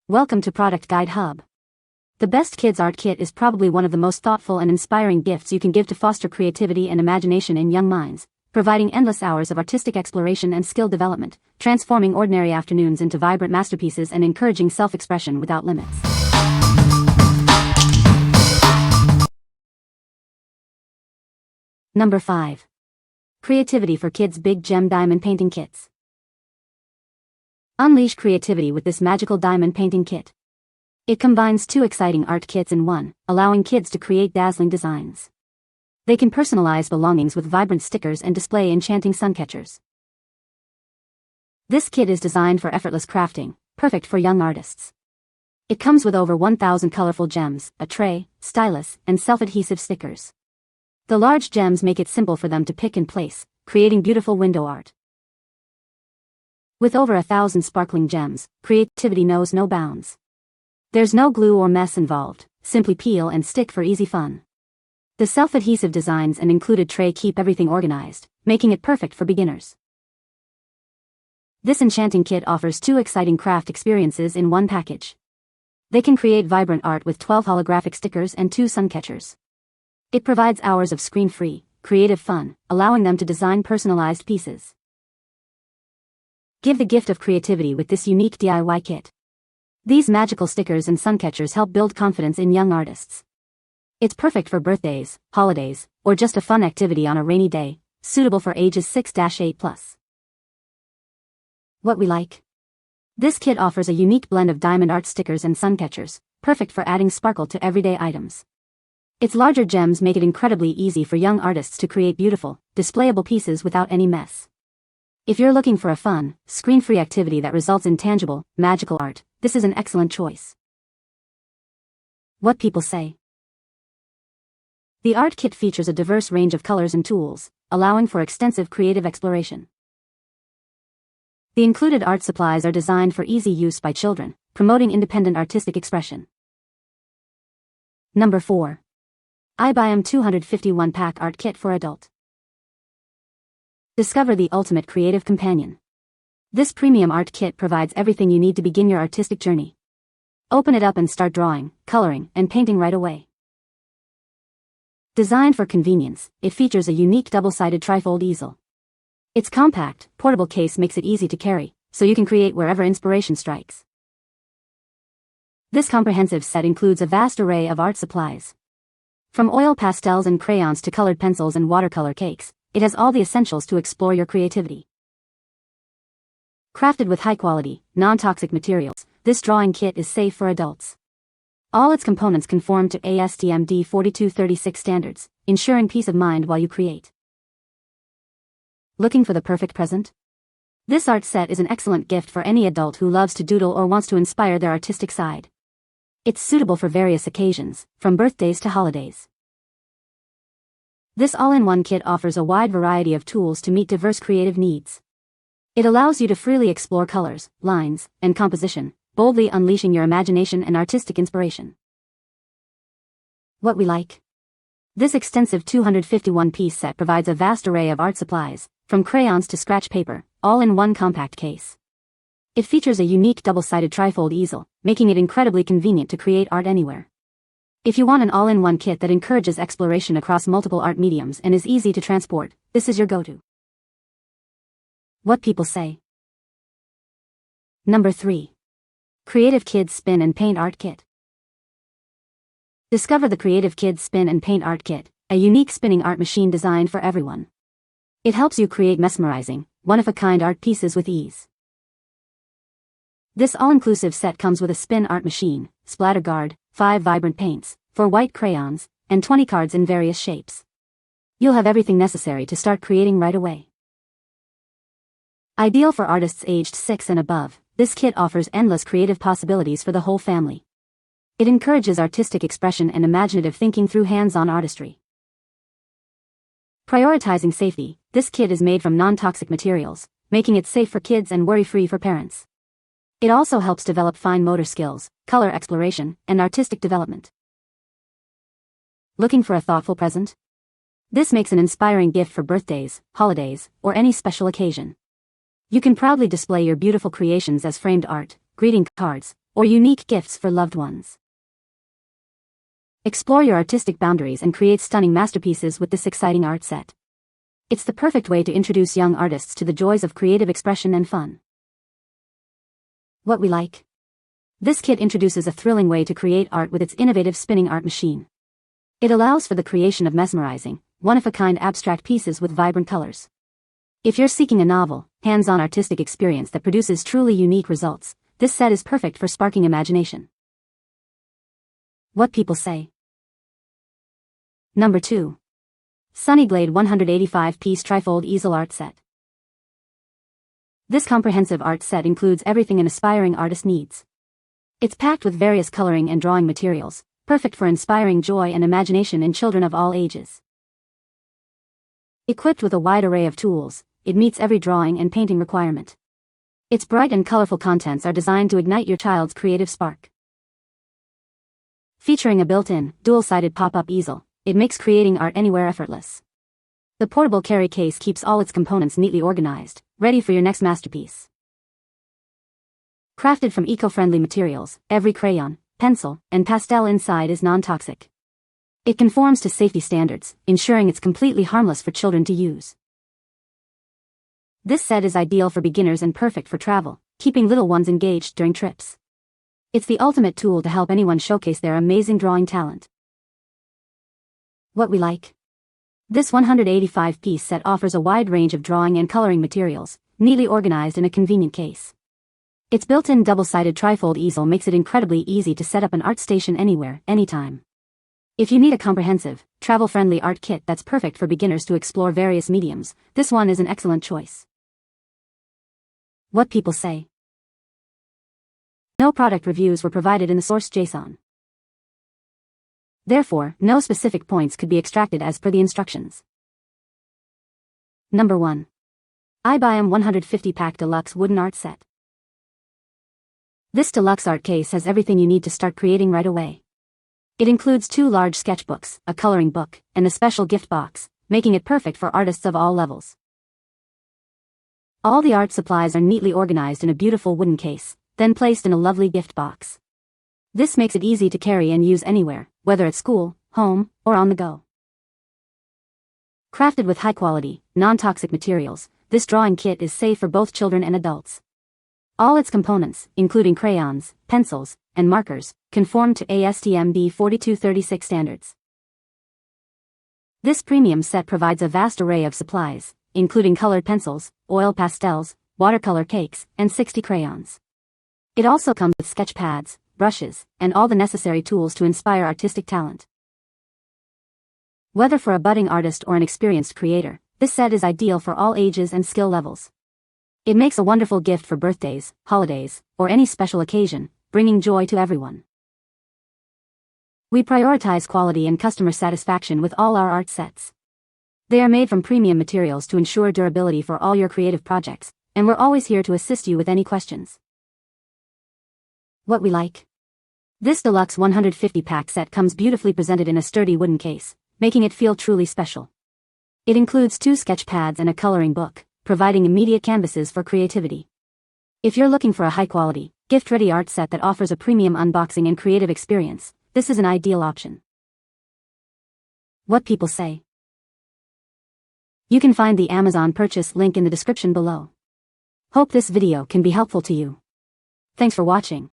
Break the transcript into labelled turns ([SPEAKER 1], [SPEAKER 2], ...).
[SPEAKER 1] Welcome to Product Guide Hub. The Best Kids Art Kit is probably one of the most thoughtful and inspiring gifts you can give to foster creativity and imagination in young minds, providing endless hours of artistic exploration and skill development, transforming ordinary afternoons into vibrant masterpieces and encouraging self-expression without limits. Number 5. Creativity for Kids Big Gem Diamond Painting Kits. Unleash creativity with this magical diamond painting kit. It combines two exciting art kits in one, allowing kids to create dazzling designs. They can personalize belongings with vibrant stickers and display enchanting sun catchers. This kit is designed for effortless crafting, perfect for young artists. It comes with over 1,000 colorful gems, a tray, stylus, and self-adhesive stickers. The large gems make it simple for them to pick and place, creating beautiful window art. With over 1,000 sparkling gems, creativity knows no bounds. There's no glue or mess involved, simply peel and stick for easy fun. The self-adhesive designs and included tray keep everything organized, making it perfect for beginners. This enchanting kit offers two exciting craft experiences in one package. They can create vibrant art with 12 holographic stickers and 2 sun catchers. It provides hours of screen-free, creative fun, allowing them to design personalized pieces. Give the gift of creativity with this unique DIY kit. These magical stickers and sun catchers help build confidence in young artists. It's perfect for birthdays, holidays, or just a fun activity on a rainy day, suitable for ages 6-8+. What we like. This kit offers a unique blend of diamond art stickers and sun catchers, perfect for adding sparkle to everyday items. Its larger gems make it incredibly easy for young artists to create beautiful, displayable pieces without any mess. If you're looking for a fun, screen-free activity that results in tangible, magical art, this is an excellent choice. What people say. The art kit features a diverse range of colors and tools, allowing for extensive creative exploration. The included art supplies are designed for easy use by children, promoting independent artistic expression. Number 4. iBayam 251-pack art kit for adult. Discover the ultimate creative companion. This premium art kit provides everything you need to begin your artistic journey. Open it up and start drawing, coloring, and painting right away. Designed for convenience, it features a unique double-sided Trifold easel. Its compact, portable case makes it easy to carry, so you can create wherever inspiration strikes. This comprehensive set includes a vast array of art supplies. From oil pastels and crayons to colored pencils and watercolor cakes, it has all the essentials to explore your creativity. Crafted with high-quality, non-toxic materials, this drawing kit is safe for adults. All its components conform to ASTM D4236 standards, ensuring peace of mind while you create. Looking for the perfect present? This art set is an excellent gift for any adult who loves to doodle or wants to inspire their artistic side. It's suitable for various occasions, from birthdays to holidays. This all-in-one kit offers a wide variety of tools to meet diverse creative needs. It allows you to freely explore colors, lines, and composition, boldly unleashing your imagination and artistic inspiration. What we like. This extensive 251-piece set provides a vast array of art supplies, from crayons to scratch paper, all in one compact case. It features a unique double-sided Trifold easel, making it incredibly convenient to create art anywhere. If you want an all-in-one kit that encourages exploration across multiple art mediums and is easy to transport, this is your go-to. What people say. Number 3. Creative Kids Spin and Paint Art Kit. Discover the Creative Kids Spin and Paint Art Kit, a unique spinning art machine designed for everyone. It helps you create mesmerizing, one-of-a-kind art pieces with ease. This all-inclusive set comes with a spin art machine, splatter guard, 5 vibrant paints, 4 white crayons, and 20 cards in various shapes. You'll have everything necessary to start creating right away. Ideal for artists aged 6 and above, this kit offers endless creative possibilities for the whole family. It encourages artistic expression and imaginative thinking through hands-on artistry. Prioritizing safety, this kit is made from non-toxic materials, making it safe for kids and worry-free for parents. It also helps develop fine motor skills, color exploration, and artistic development. Looking for a thoughtful present? This makes an inspiring gift for birthdays, holidays, or any special occasion. You can proudly display your beautiful creations as framed art, greeting cards, or unique gifts for loved ones. Explore your artistic boundaries and create stunning masterpieces with this exciting art set. It's the perfect way to introduce young artists to the joys of creative expression and fun. What we like. This kit introduces a thrilling way to create art with its innovative spinning art machine. It allows for the creation of mesmerizing, one-of-a-kind abstract pieces with vibrant colors. If you're seeking a novel, hands-on artistic experience that produces truly unique results, this set is perfect for sparking imagination. What people say. Number 2. Sunnyglade 185-piece Trifold Easel Art Set. This comprehensive art set includes everything an aspiring artist needs. It's packed with various coloring and drawing materials, perfect for inspiring joy and imagination in children of all ages. Equipped with a wide array of tools, it meets every drawing and painting requirement. Its bright and colorful contents are designed to ignite your child's creative spark. Featuring a built-in, dual-sided pop-up easel, it makes creating art anywhere effortless. The portable carry case keeps all its components neatly organized, ready for your next masterpiece. Crafted from eco-friendly materials, every crayon, pencil, and pastel inside is non-toxic. It conforms to safety standards, ensuring it's completely harmless for children to use. This set is ideal for beginners and perfect for travel, keeping little ones engaged during trips. It's the ultimate tool to help anyone showcase their amazing drawing talent. What we like. This 185-piece set offers a wide range of drawing and coloring materials, neatly organized in a convenient case. Its built-in double-sided trifold easel makes it incredibly easy to set up an art station anywhere, anytime. If you need a comprehensive, travel-friendly art kit that's perfect for beginners to explore various mediums, this one is an excellent choice. What people say. No product reviews were provided in the source JSON. Therefore, no specific points could be extracted as per the instructions. Number 1. iBayam 150-pack Deluxe Wooden Art Set. This deluxe art case has everything you need to start creating right away. It includes 2 large sketchbooks, a coloring book, and a special gift box, making it perfect for artists of all levels. All the art supplies are neatly organized in a beautiful wooden case, then placed in a lovely gift box. This makes it easy to carry and use anywhere, whether at school, home, or on the go. Crafted with high-quality, non-toxic materials, this drawing kit is safe for both children and adults. All its components, including crayons, pencils, and markers, conform to ASTM B4236 standards. This premium set provides a vast array of supplies, including colored pencils, oil pastels, watercolor cakes, and 60 crayons. It also comes with sketch pads, brushes, and all the necessary tools to inspire artistic talent. Whether for a budding artist or an experienced creator, this set is ideal for all ages and skill levels. It makes a wonderful gift for birthdays, holidays, or any special occasion, bringing joy to everyone. We prioritize quality and customer satisfaction with all our art sets. They are made from premium materials to ensure durability for all your creative projects, and we're always here to assist you with any questions. What we like. This deluxe 150-pack set comes beautifully presented in a sturdy wooden case, making it feel truly special. It includes 2 sketch pads and a coloring book, providing immediate canvases for creativity. If you're looking for a high-quality, gift-ready art set that offers a premium unboxing and creative experience, this is an ideal option. What people say. You can find the Amazon purchase link in the description below. Hope this video can be helpful to you. Thanks for watching.